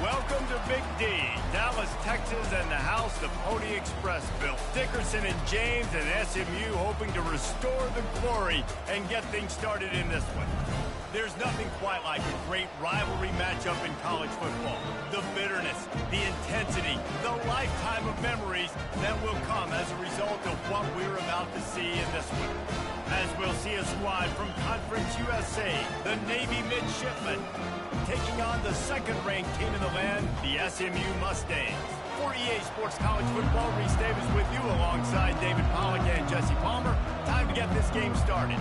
Welcome to Big D, Dallas, Texas, and the house the Pony Express built. Dickerson and James and SMU hoping to restore the glory and get things started in this one. There's nothing quite like a great rivalry matchup in college football. The bitterness, the intensity, the lifetime of memories that will come as a result of what we're about to see in this one. As we'll see a squad from Conference USA, the Navy Midshipmen, taking on the second-ranked team in the land, the SMU Mustangs. For EA Sports College Football, Reese Davis with you alongside David Pollack and Jesse Palmer. Time to get this game started.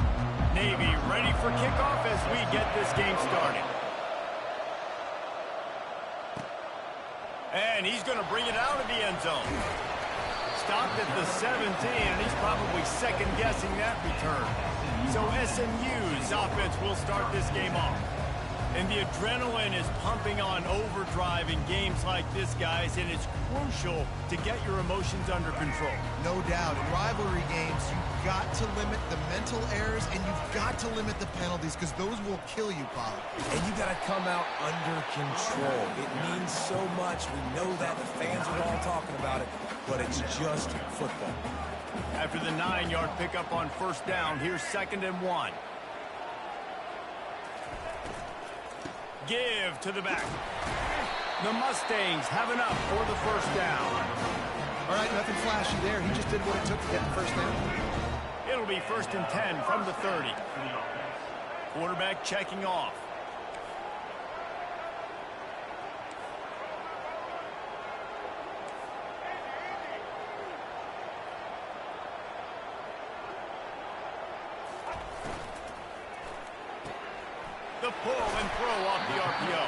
Navy ready for kickoff as we get this game started. And he's going to bring it out of the end zone. Stopped at the 17, and he's probably second-guessing that return. So SMU's offense will start this game off. And the adrenaline is pumping on overdrive in games like this, guys, and it's crucial to get your emotions under control. No doubt. In rivalry games, you've got to limit the mental errors, and you've got to limit the penalties, because those will kill you, Paul. And you got to come out under control. It means so much. We know that. The fans are all talking about it, but it's just football. After the 9-yard pickup on first down, here's 2nd and 1. Give to the back. The Mustangs have enough for the first down. All right, nothing flashy there. He just did what it took to get the first down. It'll be 1st and 10 from the 30. Quarterback checking off. The pull and throw off the RPO.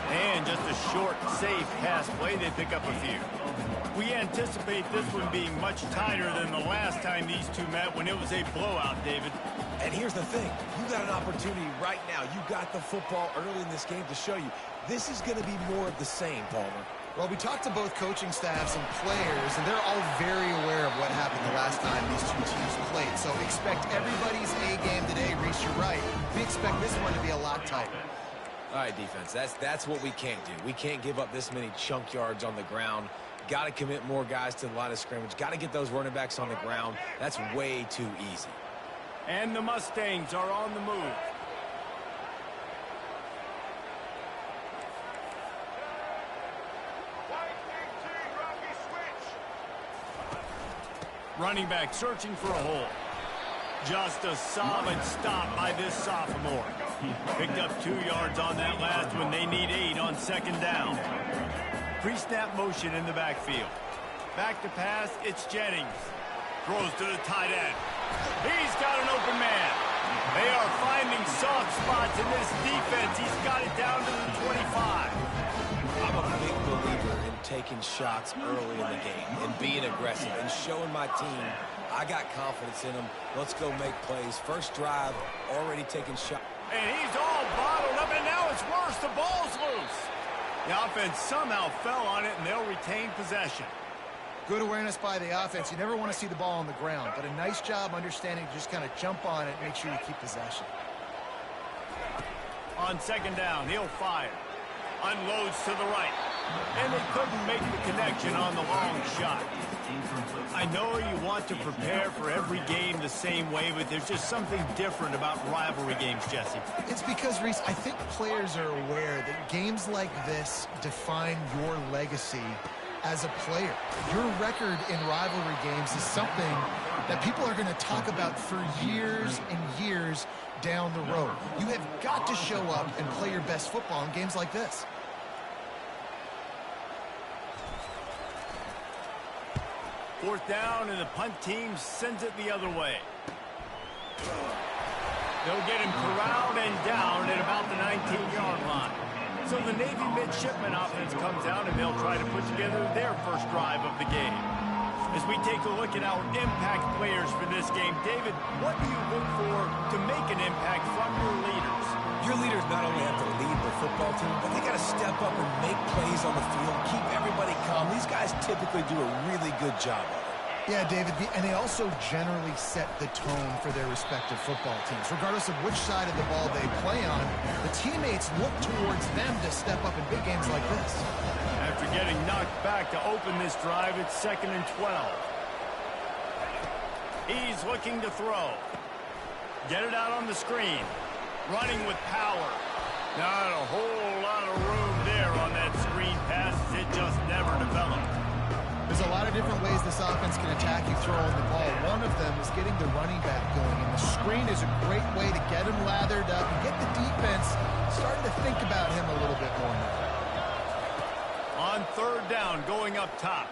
And just a short, safe pass play. They pick up a few. We anticipate this one being much tighter than the last time these two met when it was a blowout, David. And here's the thing. You got an opportunity right now. You got the football early in this game to show you. This is going to be more of the same, Palmer. Well, we talked to both coaching staffs and players, and they're all very aware of what happened the last time these two teams played. So expect everybody's A game today. Reese, you're right. We expect this one to be a lot tighter. All right, defense, that's what we can't do. We can't give up this many chunk yards on the ground. Got to commit more guys to the line of scrimmage. Got to get those running backs on the ground. That's way too easy. And the Mustangs are on the move. Running back searching for a hole. Just a solid stop by this sophomore. Picked up 2 yards on that last one. They need 8 on 2nd down. Pre-snap motion in the backfield. Back to pass, it's Jennings. Throws to the tight end. He's got an open man. They are finding soft spots in this defense. He's got it down to the 25. I'm a big believer in taking shots early in the game and being aggressive and showing my team I got confidence in them. Let's go make plays. First drive, already taking shots. And he's all bottled up, and now it's worse. The ball's loose. The offense somehow fell on it, and they'll retain possession. Good awareness by the offense. You never want to see the ball on the ground, but a nice job understanding to just kind of jump on it and make sure you keep possession. On 2nd down, he'll fire. Unloads to the right. And they couldn't make the connection on the long shot. I know you want to prepare for every game the same way, but there's just something different about rivalry games, Jesse. It's because, Reese, I think players are aware that games like this define your legacy as a player. Your record in rivalry games is something that people are going to talk about for years and years down the road. You have got to show up and play your best football in games like this. Fourth down, and the punt team sends it the other way. They'll get him corralled and down at about the 19-yard line. So the Navy Midshipmen offense comes out, and they'll try to put together their first drive of the game. As we take a look at our impact players for this game, David, what do you look for to make an impact from your leaders? Your leaders not only have to lead the football team, but they got to step up and make plays on the field, keep everybody calm. These guys typically do a really good job of it. Yeah, David, and they also generally set the tone for their respective football teams. Regardless of which side of the ball they play on, the teammates look towards them to step up in big games like this. After getting knocked back to open this drive, it's 2nd and 12. He's looking to throw. Get it out on the screen. Running with power. Not a whole lot of room there on that screen pass. It just never developed. There's a lot of different ways this offense can attack you throwing the ball. One of them is getting the running back going, and the screen is a great way to get him lathered up and get the defense starting to think about him a little bit more now. On 3rd down, going up top.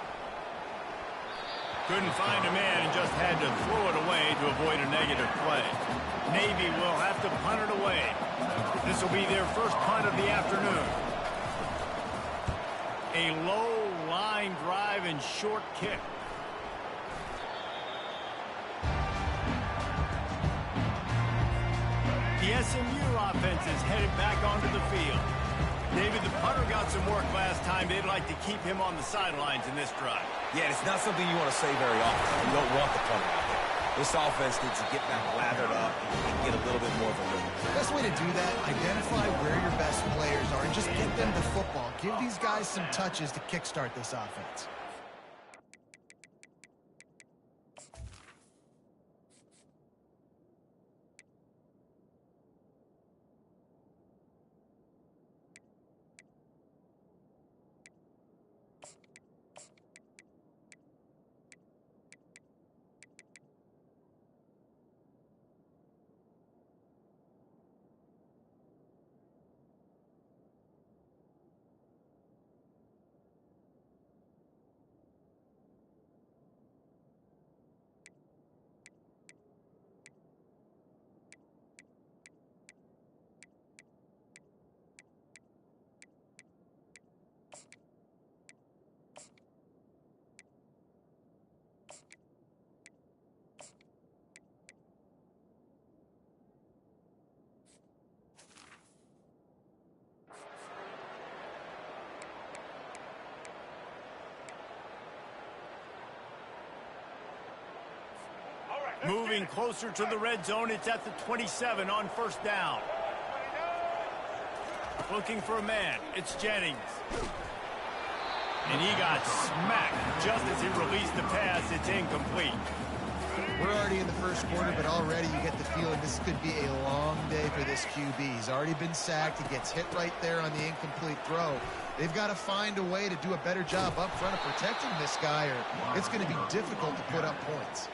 Couldn't find a man and just had to throw it away to avoid a negative play. Navy will have to punt it away. This will be their first punt of the afternoon. A low line drive and short kick. The SMU offense is headed back onto the field. David, the punter got some work last time. They'd like to keep him on the sidelines in this drive. Yeah, it's not something you want to say very often. You don't want the punter out there. This offense needs to get back lathered up and get a little bit more of a rhythm. The best way to do that, identify where your best players are and just get them the football. Give these guys some touches to kickstart this offense. Moving closer to the red zone, it's at the 27 on 1st down. Looking for a man, it's Jennings. And he got smacked just as he released the pass. It's incomplete. We're already in the first quarter, but already you get the feeling this could be a long day for this QB. He's already been sacked. He gets hit right there on the incomplete throw. They've got to find a way to do a better job up front of protecting this guy, or it's going to be difficult to put up points.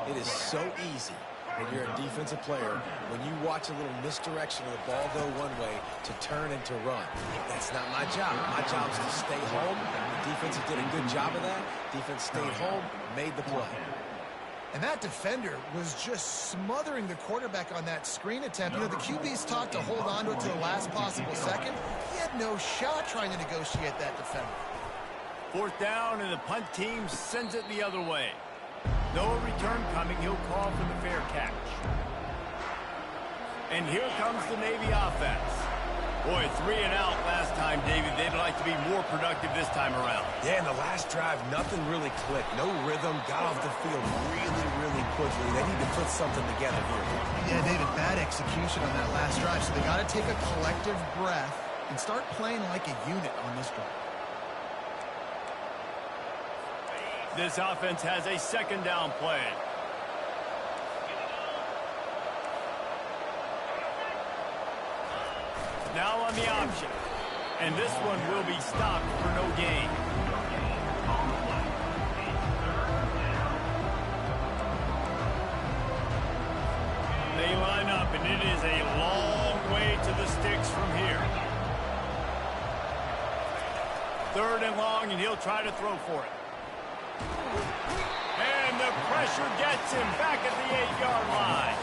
It is so easy when you're a defensive player, when you watch a little misdirection of the ball go one way, to turn and to run. That's not my job. My job is to stay home. The defense did a good job of that. Defense stayed home, made the play. And that defender was just smothering the quarterback on that screen attempt. You know, the QB's taught to hold on to it to the last possible second. He had no shot trying to negotiate that defender. 4th down, and the punt team sends it the other way. No return coming. He'll call for the fair catch. And here comes the Navy offense. Boy, 3 and out last time, David. They'd like to be more productive this time around. Yeah, in the last drive, nothing really clicked. No rhythm, got off the field really quickly. They need to put something together here. Yeah, David, bad execution on that last drive, so they got to take a collective breath and start playing like a unit on this drive. This offense has a 2nd down play. Now on the option. And this one will be stopped for no gain. They line up, and it is a long way to the sticks from here. 3rd and long, and he'll try to throw for it. And the pressure gets him back at the 8-yard line.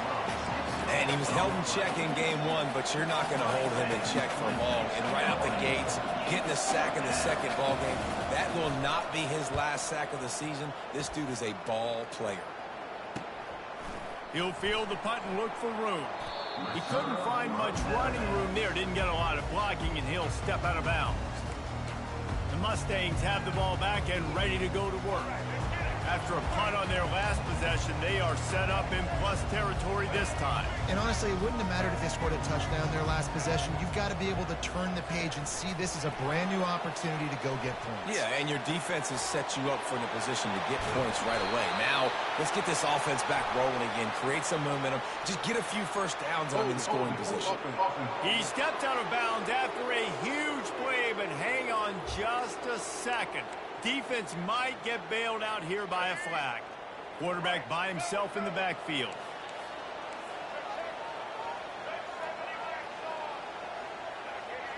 And he was held in check in game 1, but you're not going to hold him in check for long. And right out the gates, getting a sack in the 2nd ball game, that will not be his last sack of the season. This dude is a ball player. He'll field the punt and look for room. He couldn't find much running room there. Didn't get a lot of blocking, and he'll step out of bounds. The Mustangs have the ball back and ready to go to work. After a punt on their last possession, they are set up in plus territory this time. And honestly, it wouldn't have mattered if they scored a touchdown their last possession. You've got to be able to turn the page and see this as a brand new opportunity to go get points. Yeah, and your defense has set you up for the position to get points right away. Now, let's get this offense back rolling again, create some momentum, just get a few first downs and I'm in scoring position. He stepped out of bounds after a huge play, but hang on just a second. Defense might get bailed out here by a flag. Quarterback by himself in the backfield.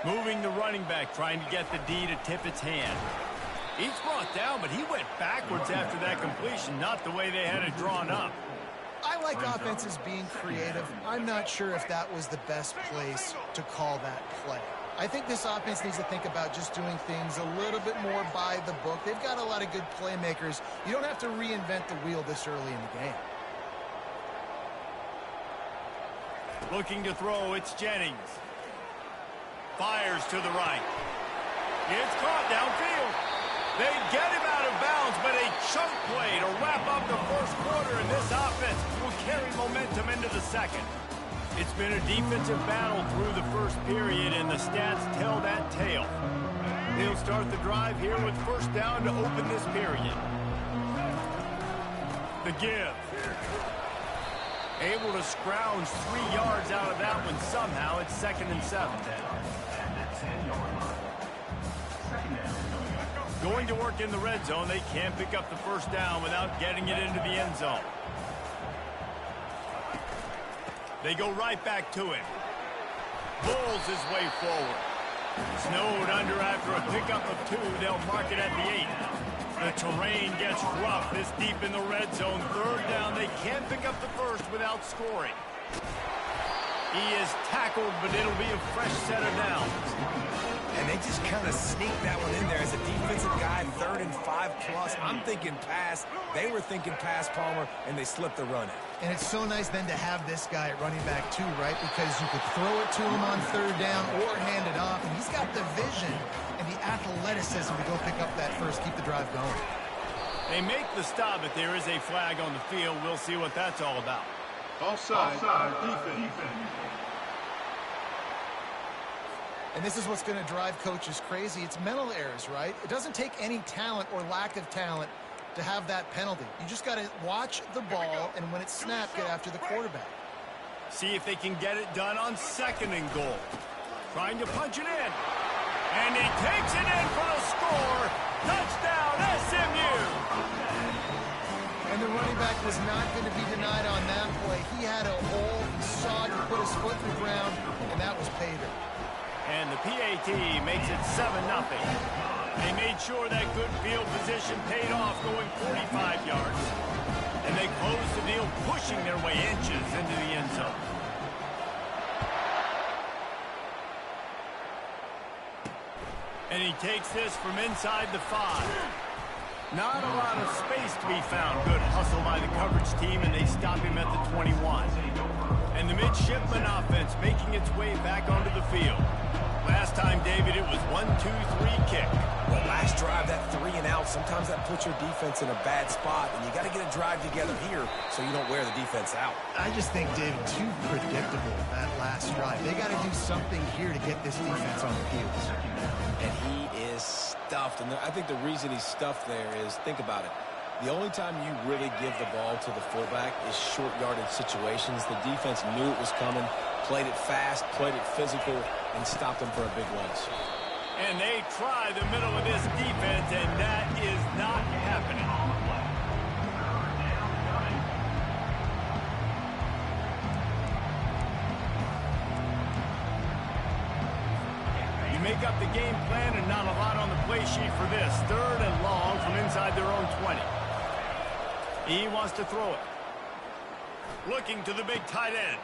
Moving the running back, trying to get the D to tip its hand. He's brought down, but he went backwards after that completion, not the way they had it drawn up. I like offenses being creative. I'm not sure if that was the best place to call that play. I think this offense needs to think about just doing things a little bit more by the book. They've got a lot of good playmakers. You don't have to reinvent the wheel this early in the game. Looking to throw, it's Jennings. Fires to the right. It's caught downfield. They get him out of bounds, but a chunk play to wrap up the first quarter, and this offense will carry momentum into the second. It's been a defensive battle through the first period, and the stats tell that tale. They'll start the drive here with first down to open this period. The give. Able to scrounge 3 yards out of that one somehow. It's 2nd and 7. Going to work in the red zone. They can't pick up the first down without getting it into the end zone. They go right back to him. Pulls his way forward. Snowed under after a pickup of 2. They'll mark it at the 8. The terrain gets rough this deep in the red zone. Third down. They can't pick up the first without scoring. He is tackled, but it'll be a fresh set of downs. And they just kind of sneaked that one in there as a defensive guy, 3rd and 5+. I'm thinking pass. They were thinking pass, Palmer, and they slipped the run in. And it's so nice then to have this guy at running back too, right? Because you could throw it to him on 3rd down or hand it off. And he's got the vision and the athleticism to go pick up that first, keep the drive going. They make the stop, but there is a flag on the field. We'll see what that's all about. Offside, defense. And this is what's going to drive coaches crazy. It's mental errors, right? It doesn't take any talent or lack of talent to have that penalty. You just got to watch the ball, and when it's snapped, get after the quarterback. See if they can get it done on 2nd and goal. Trying to punch it in. And he takes it in for the score. Touchdown, SMU! And the running back was not going to be denied on that play. He had a hole. He saw it. He put his foot in the ground, and that was pay dirt. And the PAT makes it 7-0. They made sure that good field position paid off, going 45 yards. And they closed the deal, pushing their way inches into the end zone. And he takes this from inside the 5. Not a lot of space to be found. Good hustle by the coverage team, and they stop him at the 21. And the midshipman offense making its way back onto the field. Last time, David, it was 1-2-3 kick. Well, last drive, that 3 and out, sometimes that puts your defense in a bad spot, and you got to get a drive together here so you don't wear the defense out. I just think, David, too predictable that last drive. They got to do something here to get this defense on the heels. And he is stuffed, and I think the reason he's stuffed there is, think about it. The only time you really give the ball to the fullback is short yardage situations. The defense knew it was coming, played it fast, played it physical, and stopped them for a big loss. And they try the middle of this defense, and that is not happening. You make up the game plan, and not a lot on the play sheet for this. 3rd and long from inside their own 20. He wants to throw it. Looking to the big tight end.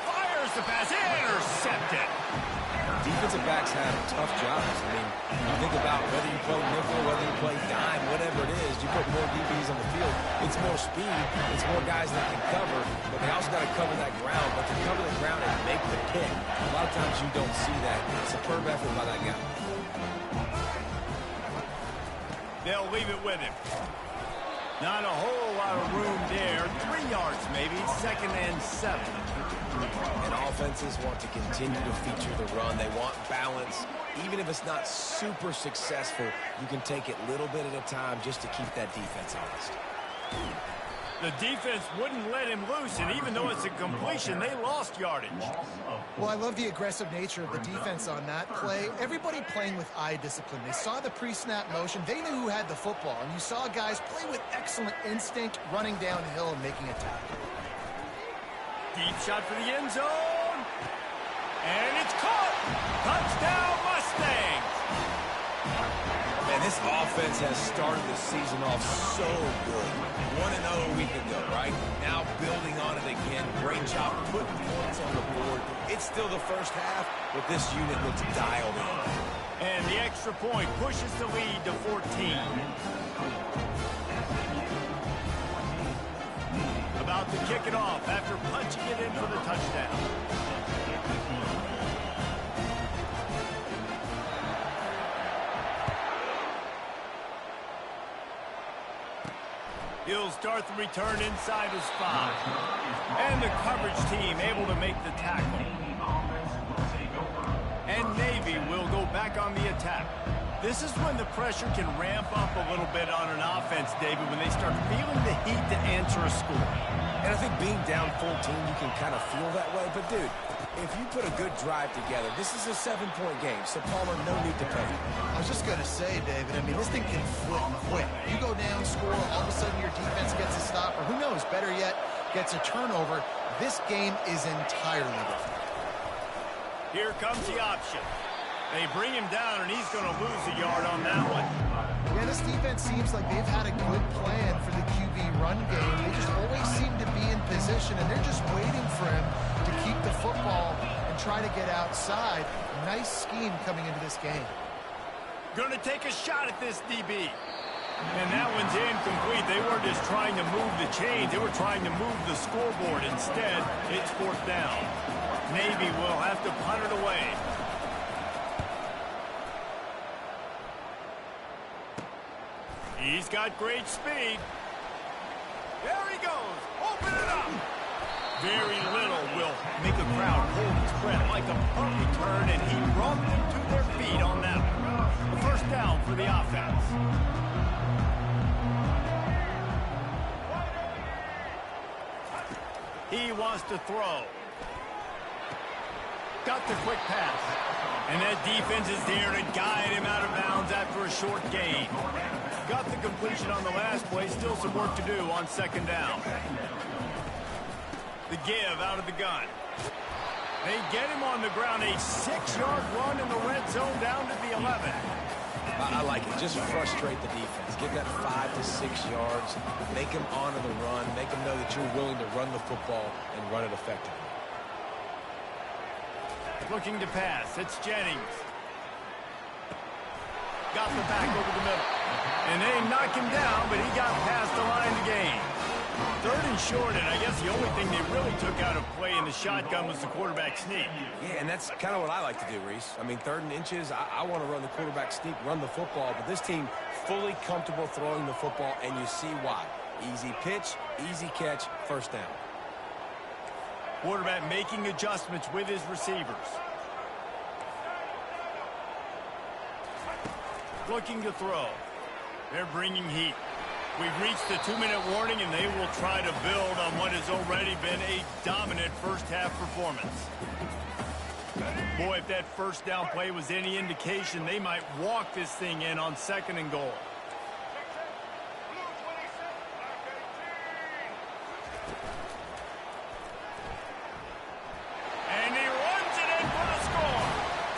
Fires the pass. Intercepted. Defensive backs have tough jobs. I mean, you think about whether you play nickel, whether you play dime, whatever it is, you put more DBs on the field. It's more speed. It's more guys that can cover, but they also got to cover that ground. But to cover the ground and make the pick, a lot of times you don't see that. Superb effort by that guy. They'll leave it with him. Not a whole lot of room there. 3 yards maybe, 2nd and 7. And offenses want to continue to feature the run. They want balance. Even if it's not super successful, you can take it little bit at a time just to keep that defense honest. The defense wouldn't let him loose, and even though it's a completion, they lost yardage. Well, I love the aggressive nature of the defense on that play. Everybody playing with eye discipline. They saw the pre-snap motion. They knew who had the football, and you saw guys play with excellent instinct, running downhill and making a tackle. Deep shot for the end zone. And it's caught. Touchdown, Mustangs. Man, this offense has started the season off so good. 1-0 a week ago, right? Now building on it again. Great job putting points on the board. It's still the first half, but this unit looks dialed in. And the extra point pushes the lead to 14. About to kick it off after punching it in for the touchdown. He'll start the return inside his 5. And the coverage team able to make the tackle. And Navy will go back on the attack. This is when the pressure can ramp up a little bit on an offense, David, when they start feeling the heat to answer a score. And I think being down 14, you can kind of feel that way. But, dude, if you put a good drive together, this is a 7-point game. So, Palmer, no need to panic. I was just going to say, David, I mean, this thing can flip quick. You go down, score, all of a sudden your defense gets a stop, or who knows, better yet, gets a turnover. This game is entirely different. Here comes the option. They bring him down, and he's going to lose a yard on that one. Yeah, this defense seems like they've had a good plan for the QB run game. They just always seem to be in position, and they're just waiting for him to keep the football and try to get outside. Nice scheme coming into this game. Going to take a shot at this DB. And that one's incomplete. They weren't just trying to move the chains. They were trying to move the scoreboard. Instead, it's 4th down. Navy will have to punt it away. He's got great speed. There he goes. Open it up. Very little will make a crowd hold its breath like a punt return, and he brought them to their feet on that one. The 1st down for the offense. He wants to throw. Got the quick pass. And that defense is there to guide him out of bounds after a short gain. Got the completion on the last play. Still some work to do on 2nd down. The give out of the gun. They get him on the ground. A 6-yard run in the red zone down to the 11. I like it. Just frustrate the defense. Get that 5 to 6 yards. Make them honor the run. Make them know that you're willing to run the football and run it effectively. Looking to pass. It's Jennings. Got the back over the middle. And they knock him down, but he got past the line to gain. 3rd and short, and I guess the only thing they really took out of play in the shotgun was the quarterback sneak. Yeah, and that's kind of what I like to do, Reese. I mean, 3rd and inches, I want to run the quarterback sneak, run the football, but this team fully comfortable throwing the football, and you see why. Easy pitch, easy catch, 1st down. Quarterback making adjustments with his receivers. Looking to throw. They're bringing heat. We've reached the 2-minute warning, and they will try to build on what has already been a dominant first-half performance. Boy, if that 1st down play was any indication, they might walk this thing in on 2nd and goal. And he runs it in for the score.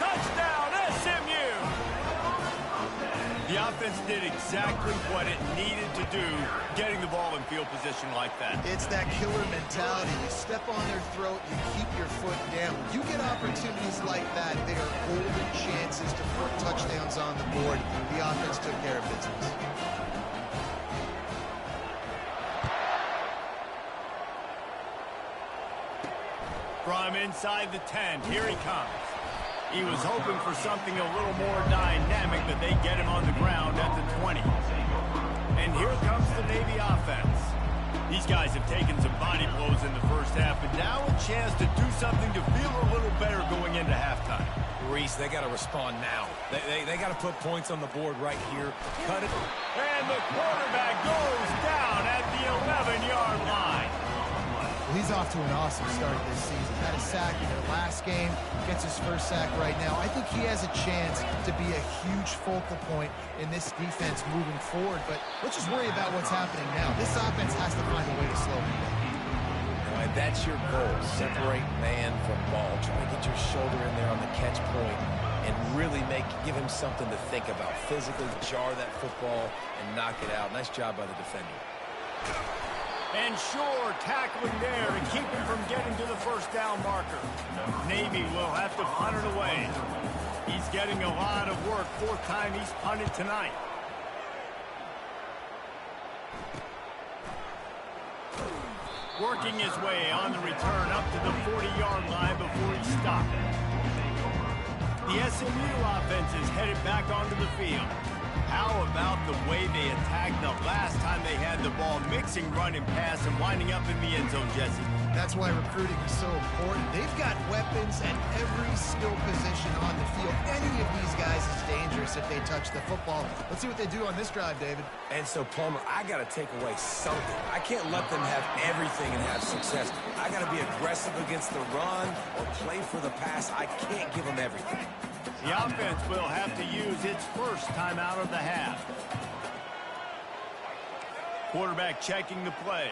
Touchdown, SMU! The offense did exactly what it needed to do, getting the ball in field position like that. It's that killer mentality. You step on their throat, you keep your foot down. You get opportunities like that, they are golden chances to put touchdowns on the board. The offense took care of business. From inside the 10, here he comes. He was hoping for something a little more dynamic, but they get him on the ground at the 20. And And here comes the Navy offense. These guys have taken some body blows in the first half, but now a chance to do something to feel a little better going into halftime. Reese, they got to respond now. They got to put points on the board right here. Cut it. And the quarterback goes down at the 11-yard line. Well, he's off to an awesome start this season. Had a sack in their last game, gets his first sack right now. I think he has a chance to be a huge focal point in this defense moving forward, but let's just worry about what's happening now. This offense has to find a way to slow him down. And that's your goal. Separate man from ball. Try to get your shoulder in there on the catch point and really give him something to think about. Physically jar that football and knock it out. Nice job by the defender. And sure, tackling there to keep him from getting to the first down marker. Navy will have to punt it away. He's getting a lot of work. Fourth time he's punted tonight. Working his way on the return up to the 40-yard line before he stopped. The SMU offense is headed back onto the field. How about the way they attacked the last time they had the ball, mixing run and pass and winding up in the end zone, Jesse? That's why recruiting is so important. They've got weapons at every skill position on the field. Any of these guys is dangerous if they touch the football. Let's see what they do on this drive, David. And so, Palmer, I got to take away something. I can't let them have everything and have success. I got to be aggressive against the run or play for the pass. I can't give them everything. The offense will have to use its first timeout of the half. Quarterback checking the play.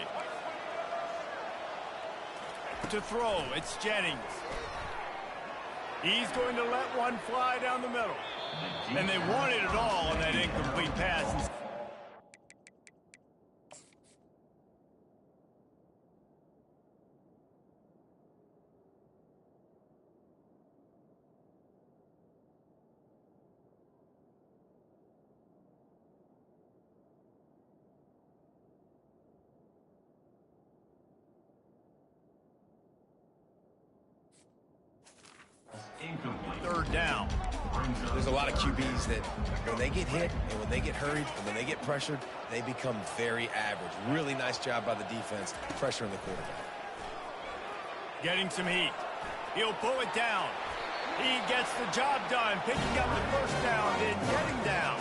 To throw, it's Jennings. He's going to let one fly down the middle. And they wanted it all on that incomplete pass. Third down. There's a lot of QBs that when they get hit and when they get hurried and when they get pressured, they become very average. Really nice job by the defense pressuring the quarterback. Getting some heat. He'll pull it down. He gets the job done, picking up the first down, then getting down.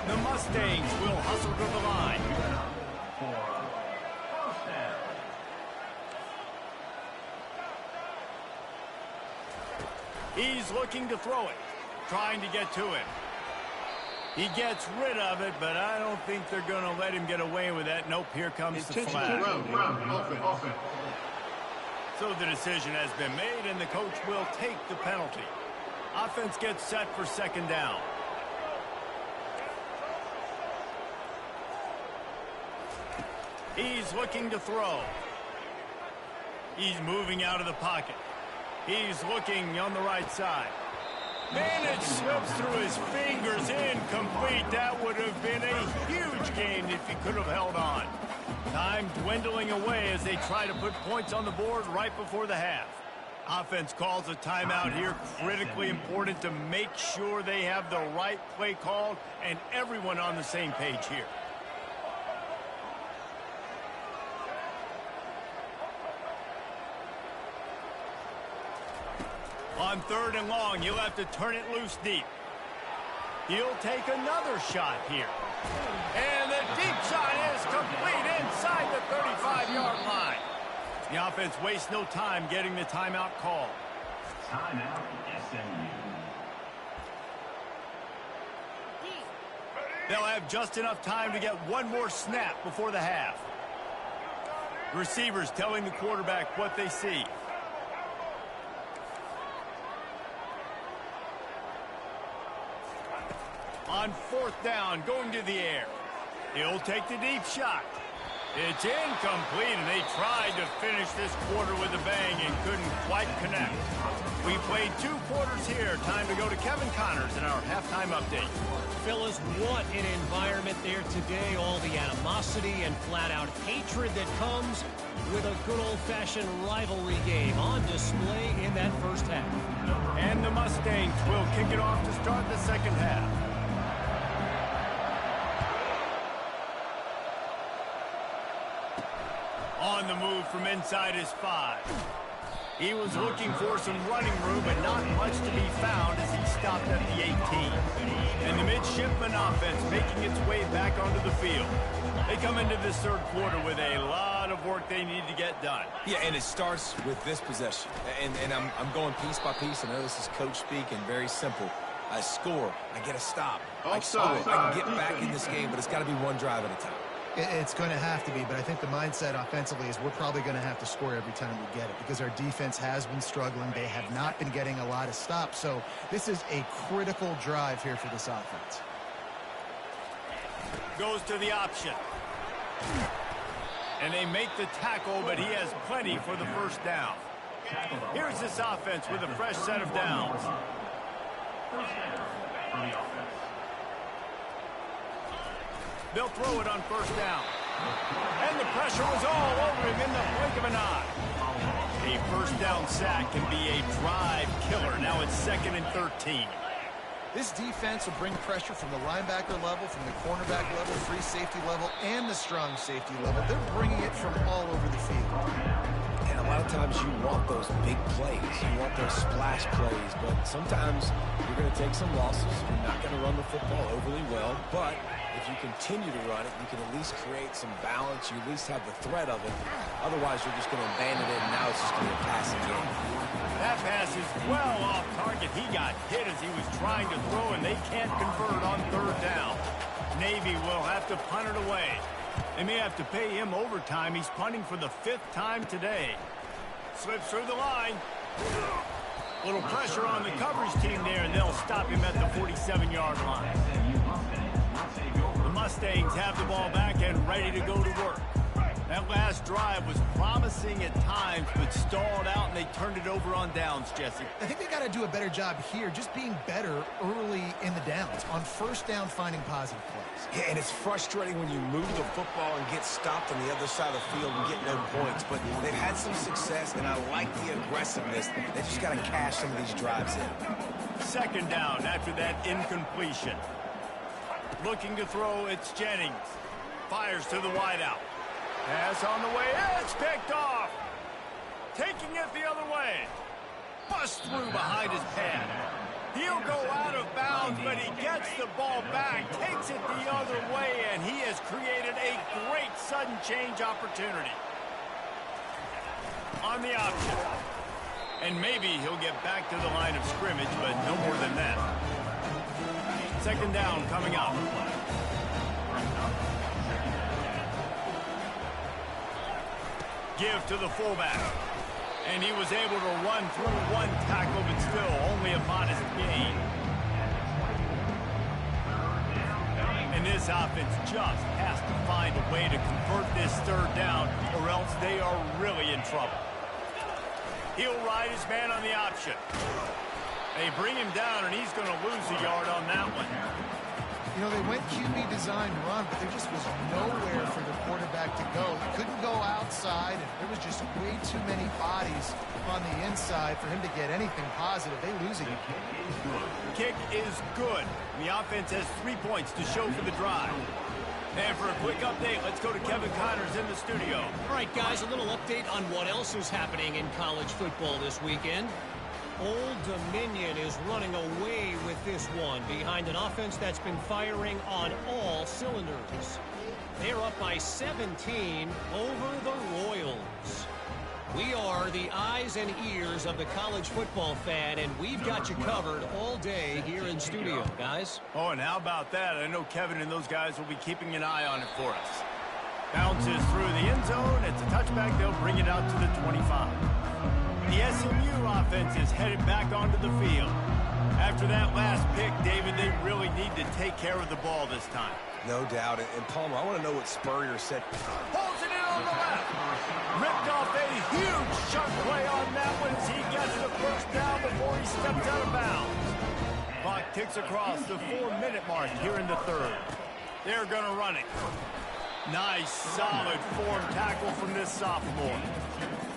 The Mustangs will hustle to the line. He's looking to throw it, trying to get to it. He gets rid of it, but I don't think they're going to let him get away with that. Nope, here comes the flag. So the decision has been made, and the coach will take the penalty. Offense gets set for second down. He's looking to throw. He's moving out of the pocket. He's looking on the right side. And it slips through his fingers, incomplete. That would have been a huge gain if he could have held on. Time dwindling away as they try to put points on the board right before the half. Offense calls a timeout here. Critically important to make sure they have the right play called and everyone on the same page here. On third and long, he'll have to turn it loose deep. He'll take another shot here. And the deep shot is complete inside the 35-yard line. The offense wastes no time getting the timeout called. Timeout, SMU. They'll have just enough time to get one more snap before the half. Receivers telling the quarterback what they see. On fourth down, going to the air. He'll take the deep shot. It's incomplete, and they tried to finish this quarter with a bang and couldn't quite connect. We played 2 quarters here. Time to go to Kevin Connors in our halftime update. Phyllis, what an environment there today. All the animosity and flat-out hatred that comes with a good old-fashioned rivalry game on display in that first half. And the Mustangs will kick it off to start the second half. from inside his 5. He was looking for some running room, but not much to be found as he stopped at the 18. And the midshipman offense making its way back onto the field. They come into this third quarter with a lot of work they need to get done. Yeah, and it starts with this possession. And I'm going piece by piece. I know this is coach speak and very simple. I score. I get a stop. I score. I can get back in this game, but it's got to be one drive at a time. It's going to have to be, but I think the mindset offensively is we're probably going to have to score every time we get it because our defense has been struggling. They have not been getting a lot of stops, so this is a critical drive here for this offense. Goes to the option. And they make the tackle, but he has plenty for the first down. Here's this offense with a fresh set of downs. They'll throw it on first down. And the pressure was all over him in the blink of an eye. A first down sack can be a drive killer. Now it's 2nd and 13. This defense will bring pressure from the linebacker level, from the cornerback level, free safety level, and the strong safety level. They're bringing it from all over the field. And a lot of times you want those big plays. You want those splash plays. But sometimes you're going to take some losses. You're not going to run the football overly well. But if you continue to run it, you can at least create some balance. You at least have the threat of it. Otherwise, you're just going to abandon it, and now it's just going to be a passing game. That pass is well off target. He got hit as he was trying to throw, and they can't convert on third down. Navy will have to punt it away. They may have to pay him overtime. He's punting for the 5th time today. Slips through the line. Little pressure on the coverage team there, and they'll stop him at the 47-yard line. The Mustangs have the ball back and ready to go to work. That last drive was promising at times, but stalled out, and they turned it over on downs, Jesse. I think they got to do a better job here, just being better early in the downs, on first down finding positive plays. Yeah, and it's frustrating when you move the football and get stopped on the other side of the field and get no points, but they've had some success, and I like the aggressiveness. They just got to cash some of these drives in. 2nd down after that incompletion. Looking to throw, it's Jennings. Fires to the wideout. Pass on the way. It's picked off. Taking it the other way. Bust through behind his pad. He'll go out of bounds, but he gets the ball back, takes it the other way, and he has created a great sudden change opportunity. On the option. And maybe he'll get back to the line of scrimmage, but no more than that. 2nd down coming up. Give to the fullback. And he was able to run through one tackle, but still only a modest gain. And this offense just has to find a way to convert this 3rd down, or else they are really in trouble. He'll ride his man on the option. They bring him down, and he's going to lose a yard on that one. You know, they went QB design run, but there just was nowhere for the quarterback to go. He couldn't go outside, and there was just way too many bodies on the inside for him to get anything positive. They lose it. Kick is good. The offense has 3 points to show for the drive. And for a quick update, let's go to Kevin Connors in the studio. All right, guys, a little update on what else is happening in college football this weekend. Old Dominion is running away with this one behind an offense that's been firing on all cylinders. They're up by 17 over the Royals. We are the eyes and ears of the college football fan, and we've got you covered all day here in studio, guys. Oh, and how about that? I know Kevin and those guys will be keeping an eye on it for us. Bounces through the end zone. It's a touchback. They'll bring it out to the 25. The SMU offense is headed back onto the field. After that last pick, David, they really need to take care of the ball this time. No doubt. And Palmer, I want to know what Spurrier said. Holds it in on the left. Ripped off a huge chunk play on that one as he gets the first down before he steps out of bounds. Clock ticks across the 4-minute mark here in the 3rd. They're going to run it. Nice, solid form tackle from this sophomore.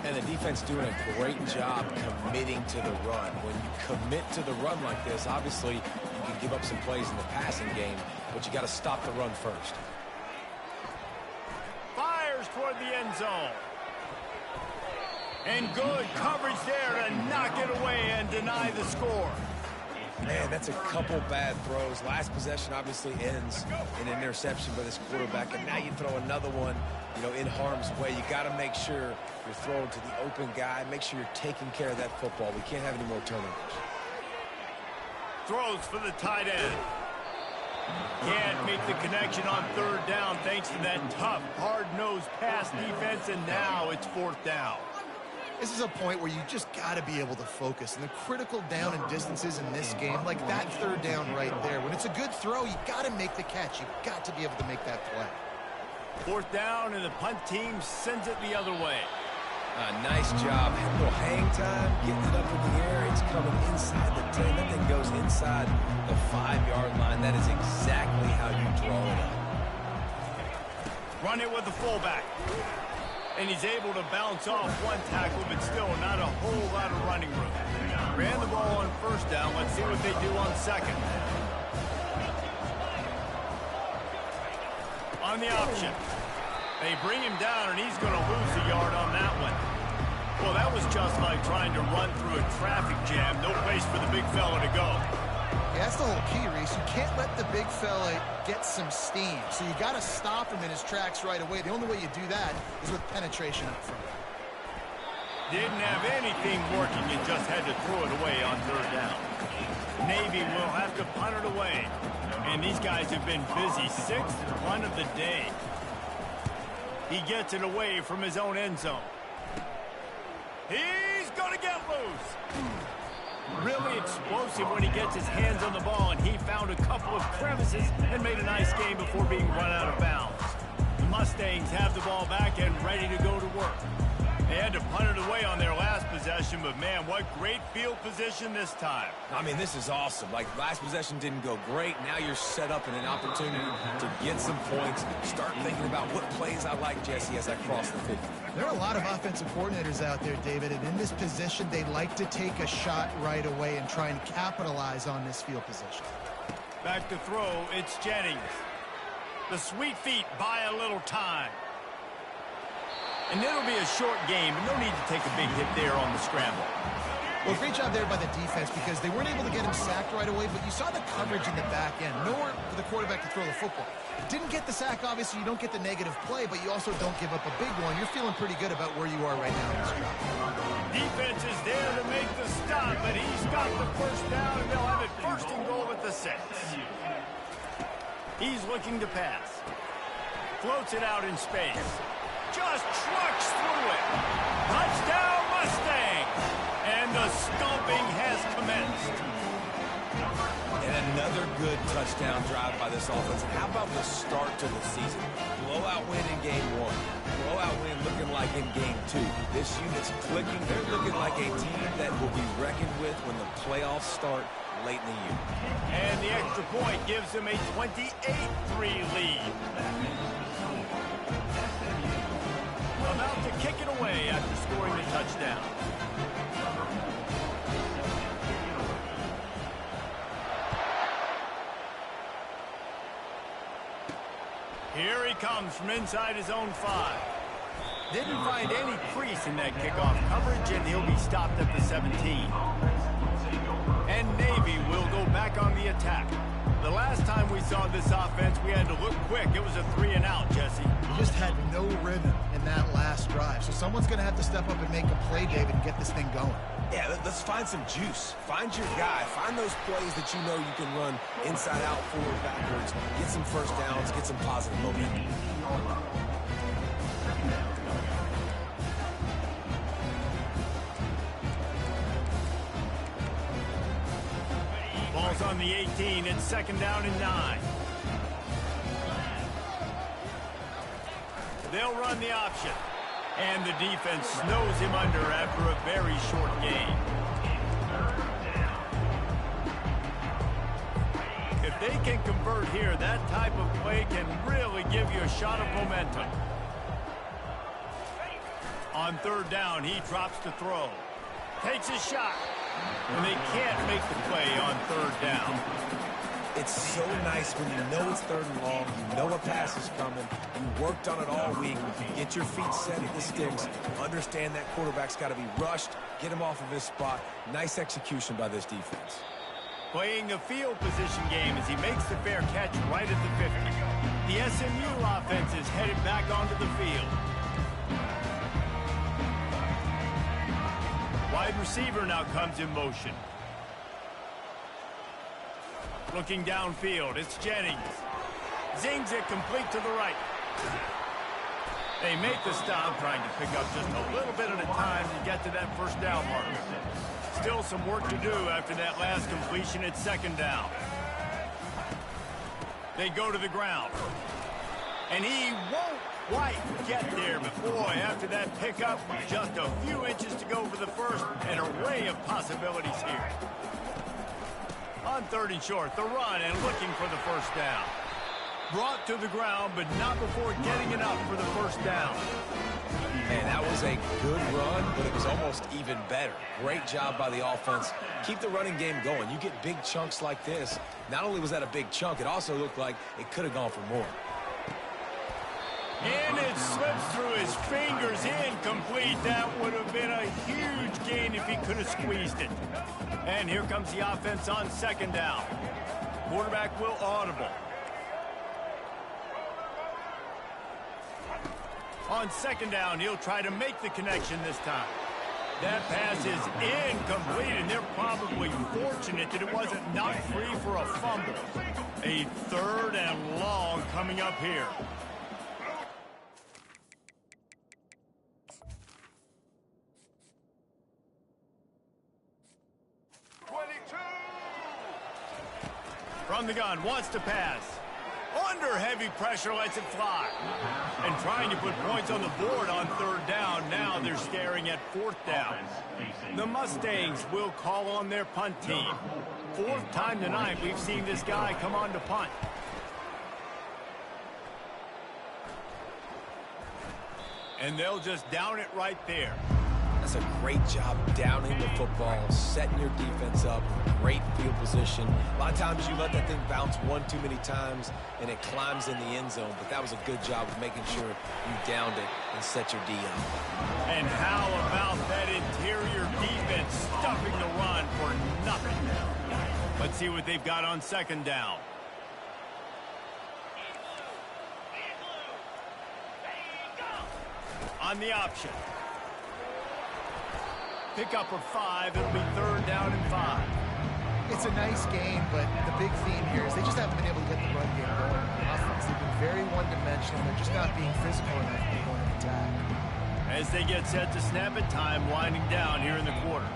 And the defense doing a great job committing to the run. When you commit to the run like this, obviously you can give up some plays in the passing game, but you got to stop the run first. Fires toward the end zone. And good coverage there to knock it away and deny the score. Man, that's a couple bad throws. Last possession obviously ends in an interception by this quarterback, and now you throw another one, in harm's way. You got to make sure you're throwing to the open guy. Make sure you're taking care of that football. We can't have any more turnovers. Throws for the tight end. Can't make the connection on third down thanks to that tough, hard-nosed pass defense, and now it's fourth down. This is a point where you just got to be able to focus. And the critical down and distances in this game, like that third down right there, when it's a good throw, you got to make the catch. You've got to be able to make that play. Fourth down, and the punt team sends it the other way. Nice job. Had a little hang time, getting it up in the air. It's coming inside the 10. That thing goes inside the 5-yard line. That is exactly how you draw it up. Run it with the fullback. And he's able to bounce off one tackle, but still not a whole lot of running room. Ran the ball on first down. Let's see what they do on second. On the option. They bring him down, and he's going to lose a yard on that one. Well, that was just like trying to run through a traffic jam. No place for the big fella to go. Yeah, that's the whole key, Reese. You can't let the big fella get some steam. So you got to stop him in his tracks right away. The only way you do that is with penetration up front. Didn't have anything working and just had to throw it away on third down. Navy will have to punt it away. And these guys have been busy. 6th punt of the day. He gets it away from his own end zone. He's going to get loose. Really explosive when he gets his hands on the ball, and he found a couple of crevices and made a nice game before being run out of bounds. The Mustangs have the ball back and ready to go to work. They had to punt it away on their last possession, but man, what great field position this time. I mean, this is awesome. Like, last possession didn't go great. Now you're set up in an opportunity to get some points. Start thinking about what plays I like, Jesse, as I cross the 50. There are a lot of offensive coordinators out there, David, and in this position, they like to take a shot right away and try and capitalize on this field position. Back to throw, it's Jennings. The sweet feet buy a little time. And it'll be a short game, and no need to take a big hit there on the scramble. Well, great job there by the defense because they weren't able to get him sacked right away, but you saw the coverage in the back end. Nowhere for the quarterback to throw the football. Didn't get the sack, obviously. You don't get the negative play, but you also don't give up a big one. You're feeling pretty good about where you are right now in this drive. Defense is there to make the stop, but he's got the first down, and they'll have it first and goal at the 6. He's looking to pass. Floats it out in space. Just trucks through it. Touchdown, Mustang! And the stomping has commenced. And another good touchdown drive by this offense. And how about the start to the season? Blowout win in game 1. Blowout win looking like in game 2. This unit's clicking. They're looking like a team that will be reckoned with when the playoffs start late in the year. And the extra point gives them a 28-3 lead. About to kick it away after scoring the touchdown. Here he comes from inside his own 5. Didn't find any crease in that kickoff coverage, and he'll be stopped at the 17. And Navy will go back on the attack. The last time we saw this offense, we had to look quick. It was a 3-and-out, Jesse. You just had no rhythm in that last drive. So someone's going to have to step up and make a play, David, and get this thing going. Yeah, let's find some juice. Find your guy. Find those plays that you know you can run inside out, forward, backwards. Get some first downs. Get some positive momentum. Ball's on the 18. It's 2nd down and 9. They'll run the option. And the defense snows him under after a very short game. If they can convert here, that type of play can really give you a shot of momentum. On 3rd down, he drops to throw. Takes a shot. And they can't make the play on 3rd down. It's so nice when you know it's 3rd and long, you know a pass is coming, you worked on it all week, get your feet set at the sticks, understand that quarterback's got to be rushed, get him off of his spot. Nice execution by this defense. Playing the field position game as he makes the fair catch right at the 50. The SMU offense is headed back onto the field. Wide receiver now comes in motion. Looking downfield, it's Jennings. Zings it complete to the right. They make the stop, trying to pick up just a little bit at a time to get to that 1st down mark. Still some work to do after that last completion at 2nd down. They go to the ground. And he won't quite get there, but boy, after that pickup, just a few inches to go for the 1st, an array of possibilities here. On 3rd and short, the run and looking for the 1st down. Brought to the ground, but not before getting enough for the 1st down. Man, that was a good run, but it was almost even better. Great job by the offense. Keep the running game going. You get big chunks like this. Not only was that a big chunk, it also looked like it could have gone for more. And it slips through his fingers, incomplete. That would have been a huge gain if he could have squeezed it. And here comes the offense on 2nd down. Quarterback will audible. On 2nd down, he'll try to make the connection this time. That pass is incomplete, and they're probably fortunate that it wasn't knocked free for a fumble. A 3rd and long coming up here. From the gun, wants to pass. Under heavy pressure, lets it fly. And trying to put points on the board on 3rd down. Now they're staring at 4th down. The Mustangs will call on their punt team. 4th time tonight we've seen this guy come on to punt. And they'll just down it right there. That's a great job downing the football, setting your defense up, great field position. A lot of times you let that thing bounce one too many times and it climbs in the end zone, but that was a good job of making sure you downed it and set your D up. And how about that interior defense stuffing the run for nothing? Let's see what they've got on 2nd down. On the option. Pick up of 5. It'll be 3rd down and 5. It's a nice game, but the big theme here is they just haven't been able to get the run game going on the offense. They've been very one-dimensional. They're just not being physical enough to go and attack. As they get set to snap it, time winding down here in the quarter.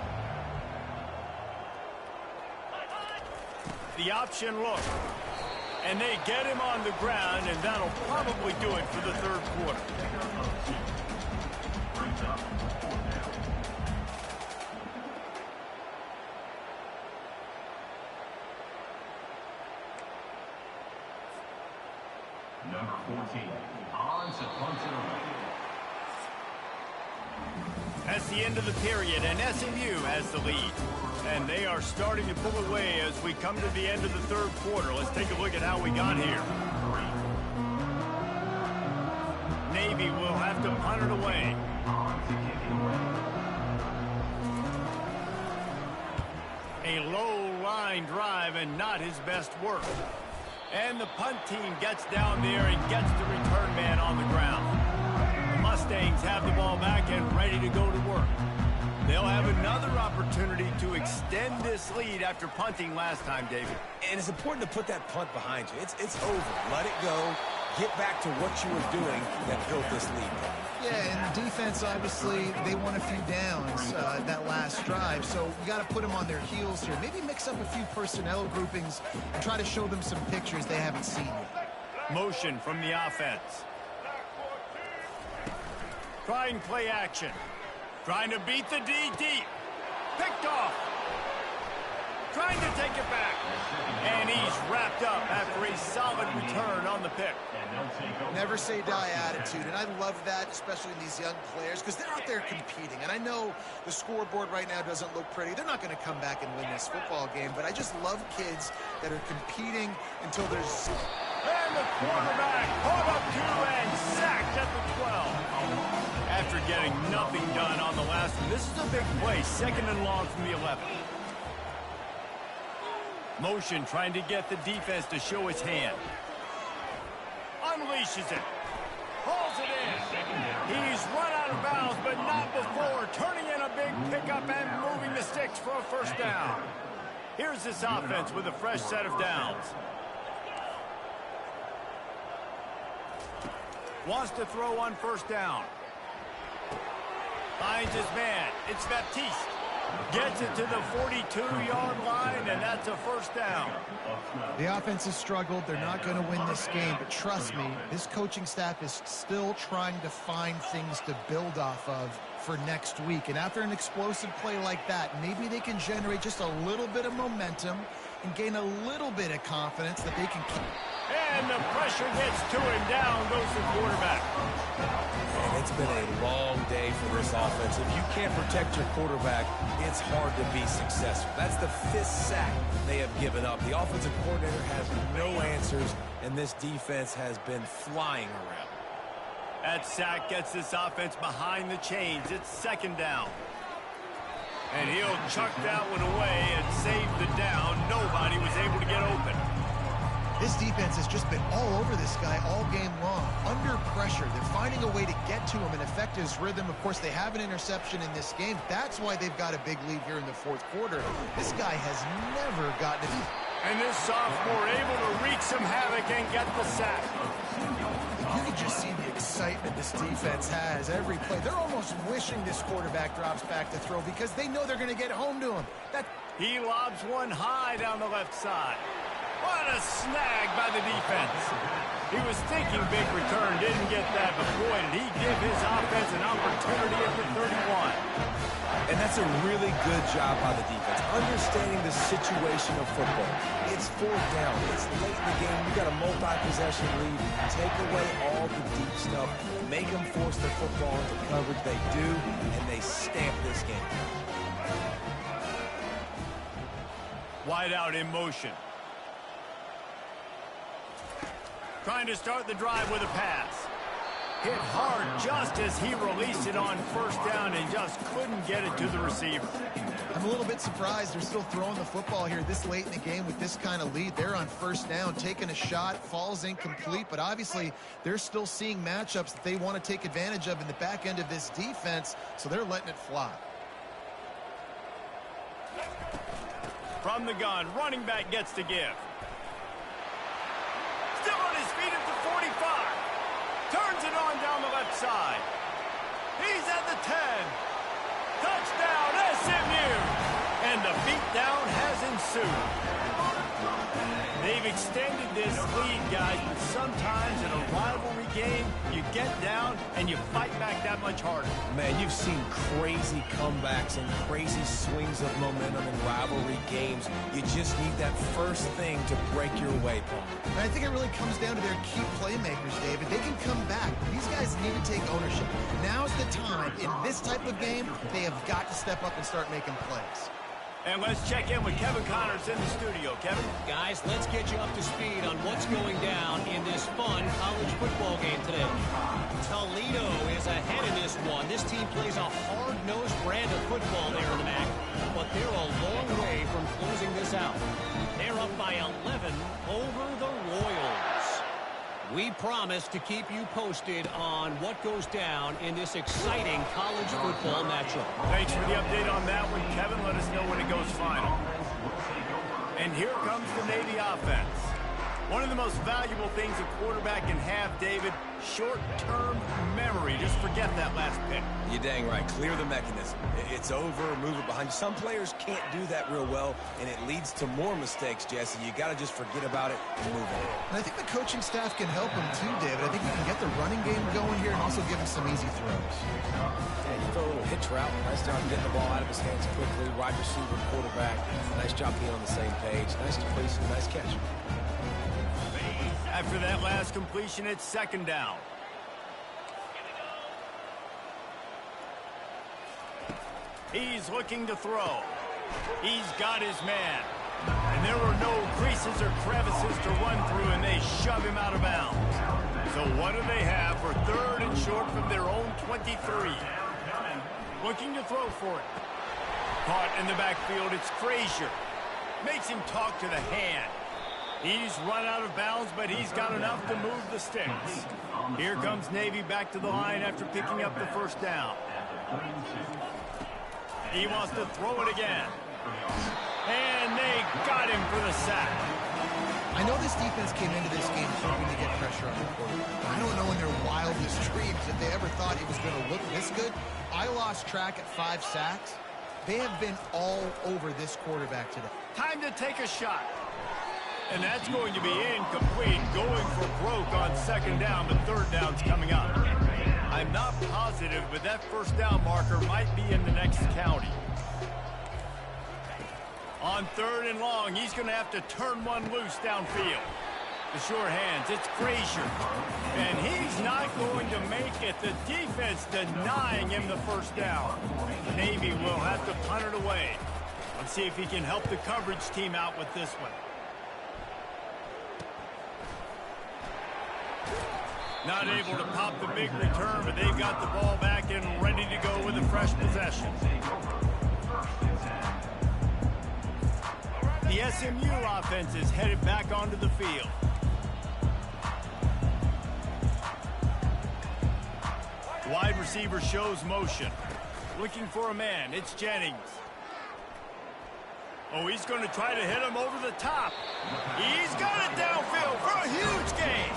The option look. And they get him on the ground, and that'll probably do it for the 3rd quarter. Number 14, on to punt it away. That's the end of the period, and SMU has the lead. And they are starting to pull away as we come to the end of the 3rd quarter. Let's take a look at how we got here. Navy will have to punt it away. A low line drive and not his best work. And the punt team gets down there and gets the return man on the ground. The Mustangs have the ball back and ready to go to work. They'll have another opportunity to extend this lead after punting last time, David. And it's important to put that punt behind you. It's over. Let it go. Get back to what you were doing that built this lead. Yeah, and defense, obviously, they won a few downs that last drive, so you got to put them on their heels here. Maybe mix up a few personnel groupings and try to show them some pictures they haven't seen yet. Motion from the offense. Trying play action. Trying to beat the D deep. Picked off. trying to take it back. And he's wrapped up after a solid return on the pick. Never say die attitude, and I love that, especially in these young players, because they're out there competing. And I know the scoreboard right now doesn't look pretty. They're not going to come back and win this football game, but I just love kids that are competing until there's... And the quarterback caught up to and sacked at the 12. After getting nothing done on the last one, this is a big play, 2nd and long from the 11. Motion trying to get the defense to show his hand. Unleashes it. Hauls it in. He's run out of bounds, but not before turning in a big pickup and moving the sticks for a first down. Here's this offense with a fresh set of downs. Wants to throw on first down. Finds his man. It's Baptiste. Gets it to the 42-yard line, and that's a first down. The offense has struggled. They're not going to win this game, but trust me, this coaching staff is still trying to find things to build off of for next week. And after an explosive play like that, maybe they can generate just a little bit of momentum and gain a little bit of confidence that they can keep. And the pressure gets to him. Down goes the quarterback. And it's been a long day for this offense. If you can't protect your quarterback, it's hard to be successful. That's the 5th sack they have given up. The offensive coordinator has no answers, and this defense has been flying around. That sack gets this offense behind the chains. It's 2nd down. And he'll chuck that one away and save the down. Nobody was able to get open. This defense has just been all over this guy all game long. Under pressure, they're finding a way to get to him and affect his rhythm. Of course, they have an interception in this game. That's why they've got a big lead here in the 4th quarter. This guy has never gotten it. And this sophomore able to wreak some havoc and get the sack. You can just see the excitement this defense has every play. They're almost wishing this quarterback drops back to throw because they know they're going to get home to him. He lobs one high down the left side. What a snag by the defense. He was thinking big return, didn't get that, but boy, did he give his offense an opportunity at the 31. And that's a really good job by the defense, understanding the situation of football. It's 4th down. It's late in the game. You got a multi-possession lead. Take away all the deep stuff. Make them force the football into coverage. They do, and they stamp this game. Wide out in motion. Trying to start the drive with a pass. Hit hard just as he released it on first down and just couldn't get it to the receiver. I'm a little bit surprised they're still throwing the football here this late in the game with this kind of lead. They're on first down, taking a shot, falls incomplete, but obviously they're still seeing matchups that they want to take advantage of in the back end of this defense, so they're letting it fly. From the gun, running back gets to give. Still on his feet at the 45. Turns it on down the left side. He's at the 10. Touchdown, SMU. And the beatdown has ensued. They've extended this lead, guys, but sometimes in a rivalry game, you get down and you fight back that much harder. Man, you've seen crazy comebacks and crazy swings of momentum in rivalry games. You just need that first thing to break your way, Paul. And I think it really comes down to their key playmakers, David. They can come back. These guys need to take ownership. Now's the time. In this type of game, they have got to step up and start making plays. And let's check in with Kevin Connors in the studio. Kevin? Guys, let's get you up to speed on what's going down in this fun college football game today. Toledo is ahead in this one. This team plays a hard-nosed brand of football there in the MAC, but they're a long way from closing this out. They're up by 11 over the Royals. We promise to keep you posted on what goes down in this exciting college football matchup. Thanks for the update on that one, Kevin. Let us know when it goes final. And here comes the Navy offense. One of the most valuable things a quarterback can have, David, short-term memory. Just forget that last pick. You're dang right. Clear the mechanism. It's over, move it behind you. Some players can't do that real well, and it leads to more mistakes, Jesse. You got to just forget about it and move on. And I think the coaching staff can help him too, David. I think you can get the running game going here and also give him some easy throws. Yeah, you throw a little hitch route. Nice job getting the ball out of his hands quickly. Wide receiver, quarterback. Nice job being on the same page. Nice completion, nice catch. After that last completion, it's second down. He's looking to throw. He's got his man. And there were no creases or crevices to run through, and they shove him out of bounds. So what do they have for third and short from their own 23? Looking to throw for it. Caught in the backfield, it's Frazier. Makes him talk to the hand. He's run out of bounds, but he's got enough to move the sticks. Here comes Navy back to the line after picking up the first down. He wants to throw it again. And they got him for the sack. I know this defense came into this game hoping to get pressure on the quarterback, but I don't know in their wildest dreams if they ever thought it was going to look this good. I lost track at 5 sacks. They have been all over this quarterback today. Time to take a shot. And that's going to be incomplete, going for broke on second down, but third down's coming up. I'm not positive, but that first down marker might be in the next county. On third and long, he's going to have to turn one loose downfield. The sure hands, it's Frazier. And he's not going to make it. The defense denying him the first down. Navy will have to punt it away. Let's see if he can help the coverage team out with this one. Not able to pop the big return, but they've got the ball back and ready to go with a fresh possession. The SMU offense is headed back onto the field. Wide receiver shows motion. Looking for a man. It's Jennings. Oh, he's going to try to hit him over the top. He's got it downfield for a huge gain.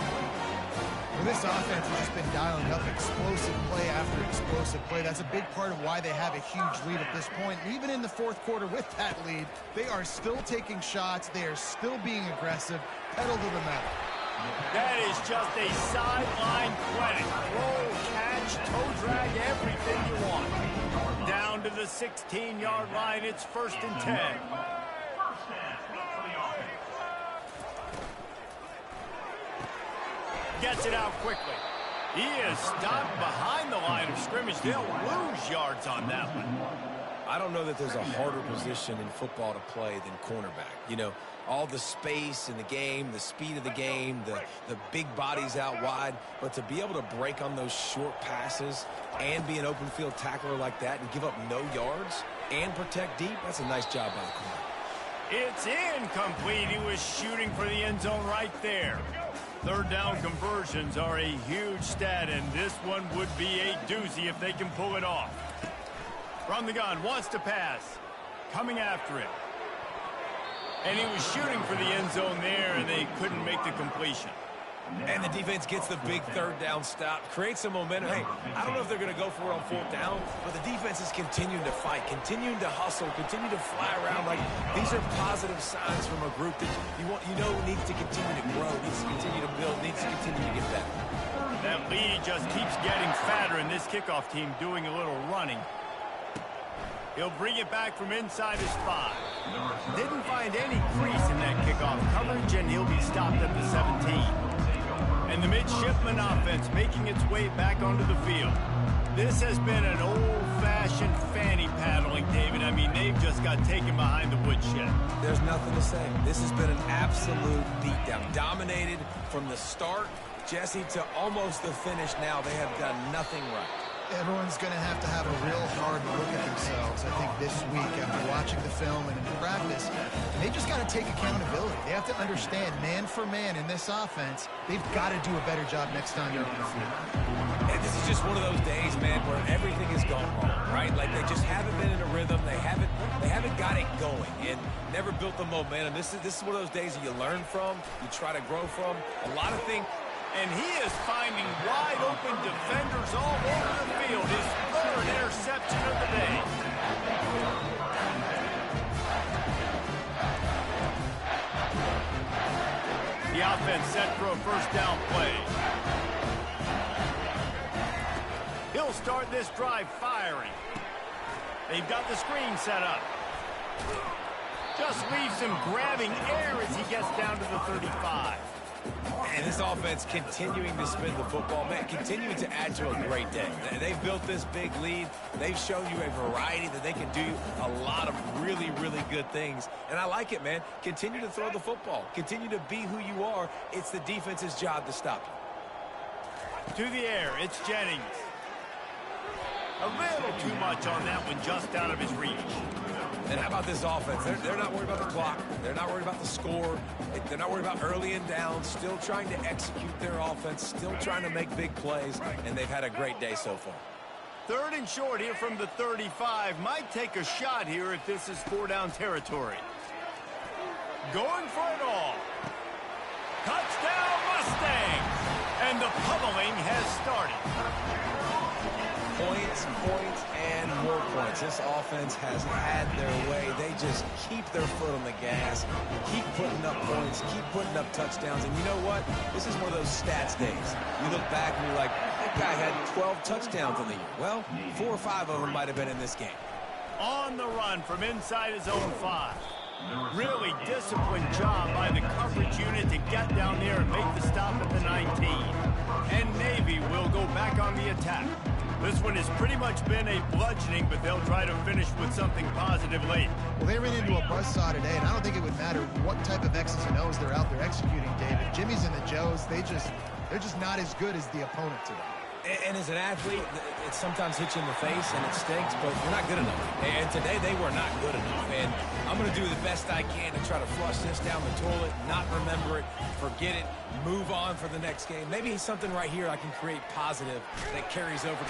Well, this offense has just been dialing up explosive play after explosive play. That's a big part of why they have a huge lead at this point. And even in the fourth quarter with that lead, they are still taking shots. They are still being aggressive. Pedal to the metal. That is just a sideline clinic. Roll, catch, toe drag, everything you want. Down to the 16-yard line, it's 1st and 10. Gets it out quickly. He is stopped behind the line of scrimmage. They'll lose yards on that one. I don't know that there's a harder position in football to play than cornerback. You know, all the space in the game, the speed of the game, the big bodies out wide. But to be able to break on those short passes and be an open field tackler like that and give up no yards and protect deep, that's a nice job by the corner. It's incomplete. He was shooting for the end zone right there. Third down conversions are a huge stat, and this one would be a doozy if they can pull it off. From the gun, wants to pass. Coming after it. And he was shooting for the end zone there, and they couldn't make the completion. And the defense gets the big third down stop, creates some momentum. Hey, I don't know if they're going to go for it on 4th down, but the defense is continuing to fight, continuing to hustle, continue to fly around. Like, these are positive signs from a group that you know needs to continue to grow, needs to continue to build, needs to continue to get better. That lead just keeps getting fatter, and this kickoff team doing a little running. He'll bring it back from inside his 5. Didn't find any crease in that kickoff coverage, and he'll be stopped at the 17. And the midshipman offense making its way back onto the field. This has been an old-fashioned fanny paddling, David. I mean, they've just got taken behind the woodshed. There's nothing to say. This has been an absolute beatdown. Dominated from the start, Jesse, to almost the finish now. They have done nothing right. Everyone's going to have a real hard look at themselves, I think, this week after watching the film and in practice. They just got to take accountability. They have to understand, man for man in this offense, they've got to do a better job next time they're on the field. And this is just one of those days, man, where everything has gone wrong, right? Like, they just haven't been in a rhythm. They haven't got it going. And never built the momentum. This is one of those days that you learn from, you try to grow from. A lot of things. And he is finding wide-open defenders all over the field. His third interception of the day. The offense set for a first down play. He'll start this drive firing. They've got the screen set up. Just leaves him grabbing air as he gets down to the 35. And this offense continuing to spin the football, man, continuing to add to a great day. They've built this big lead. They've shown you a variety that they can do a lot of really, really good things. And I like it, man. Continue to throw the football. Continue to be who you are. It's the defense's job to stop you. To the air, it's Jennings. A little too much on that one, just out of his reach. And how about this offense? They're not worried about the clock. They're not worried about the score. They're not worried about early and down. Still trying to execute their offense. Still trying to make big plays. And they've had a great day so far. Third and short here from the 35. Might take a shot here if this is 4-down territory. Going for it all. Touchdown Mustangs! And the pummeling has started. Points, and more points. This offense has had their way. They just keep their foot on the gas, keep putting up points, keep putting up touchdowns. And you know what? This is one of those stats days. You look back and you're like, that guy had 12 touchdowns in the year. Well, 4 or 5 of them might have been in this game. On the run from inside his own 5. Really disciplined job by the coverage unit to get down there and make the stop at the 19. And Navy will go back on the attack. This one has pretty much been a bludgeoning, but they'll try to finish with something positive late. Well, they ran into a buzzsaw today, and I don't think it would matter what type of X's and O's they're out there executing, David. Jimmy's and the Joes, they're just not as good as the opponent today. And as an athlete, it sometimes hits you in the face and it stinks, but you're not good enough. And today they were not good enough. And I'm going to do the best I can to try to flush this down the toilet, not remember it, forget it, move on for the next game. Maybe something right here I can create positive that carries over.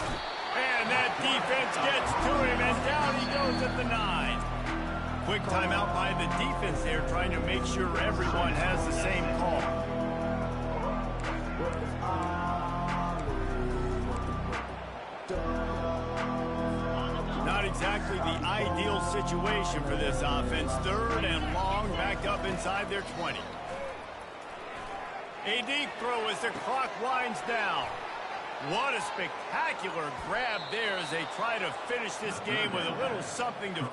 And that defense gets to him, and down he goes at the 9. Quick timeout by the defense there, trying to make sure everyone has the same call. Not exactly the ideal situation for this offense. Third and long, back up inside their 20. A deep throw as the clock winds down. What a spectacular grab there as they try to finish this game with a little something to...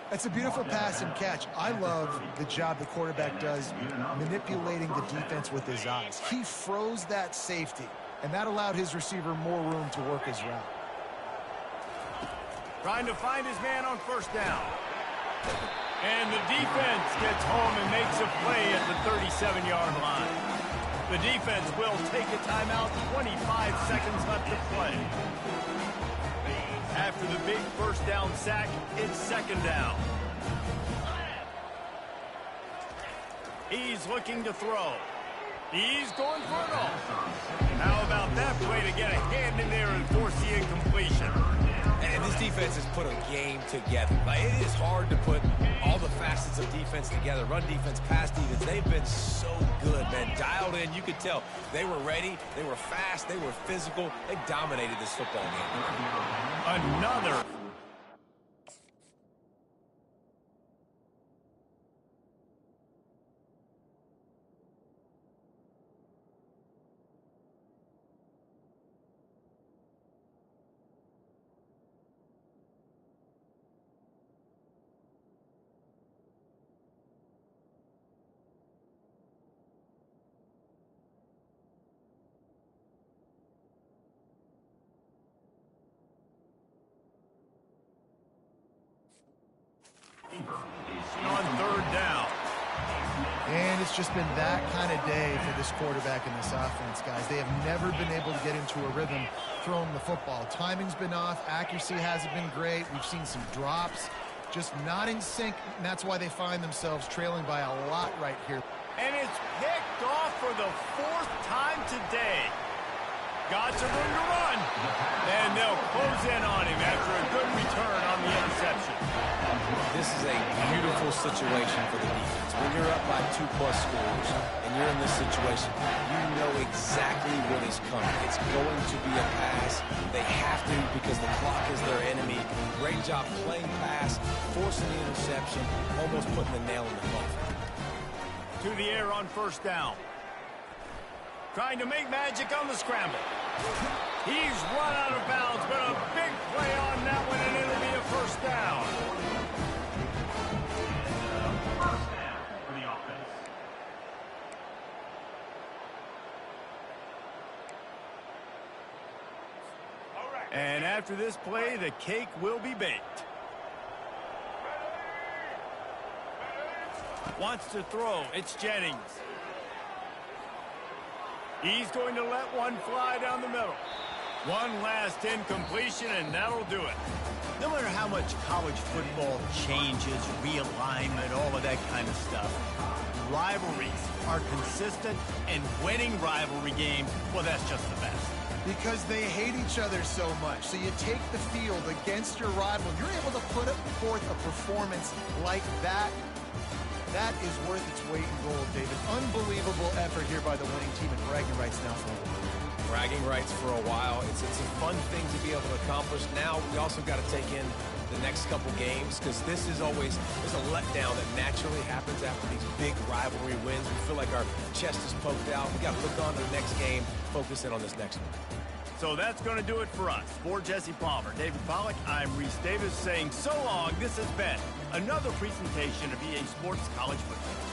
That's a beautiful pass and catch. I love the job the quarterback does manipulating the defense with his eyes. He froze that safety, and that allowed his receiver more room to work his route. Trying to find his man on first down. And the defense gets home and makes a play at the 37-yard line. The defense will take a timeout, 25 seconds left to play. After the big first down sack, it's second down. He's looking to throw. He's going for it all. How about that play to get a hand in there and force the incompletion? And this defense has put a game together. Like, it is hard to put all the facets of defense together. Run defense, pass defense. They've been so good, man. Dialed in. You could tell they were ready. They were fast. They were physical. They dominated this football game. Another. it's just been that kind of day for this quarterback and this offense, guys. They have never been able to get into a rhythm throwing the football. Timing's been off. Accuracy hasn't been great. We've seen some drops. Just not in sync, and that's why they find themselves trailing by a lot right here. And it's picked off for the 4th time today. Got some room to run. And they'll close in on him after a good return on the interception. This is a beautiful situation for the defense. When you're up by 2+ scores and you're in this situation, you know exactly what is coming. It's going to be a pass. They have to because the clock is their enemy. Great job playing pass, forcing the interception, almost putting the nail in the coffin. To the air on 1st down. Trying to make magic on the scramble. He's run out of bounds, but a big play on that one, and it'll be a 1st down. First down for the offense. And after this play, the cake will be baked. Wants to throw. It's Jennings. He's going to let one fly down the middle. One last incompletion, and that'll do it. No matter how much college football changes, realignment, all of that kind of stuff, rivalries are consistent, and winning rivalry games, well, that's just the best. Because they hate each other so much. So you take the field against your rival. You're able to put forth a performance like that. That is worth its weight in gold, David. Unbelievable effort here by the winning team, and bragging rights now for them. Bragging rights for a while. It's a fun thing to be able to accomplish. Now we also got to take in the next couple games because this is always, there's a letdown that naturally happens after these big rivalry wins. We feel like our chest is poked out. We got to look on to the next game, focus in on this next one. So that's going to do it for us. For Jesse Palmer, David Pollack, I'm Reese Davis saying so long. This has been another presentation of EA Sports College Football.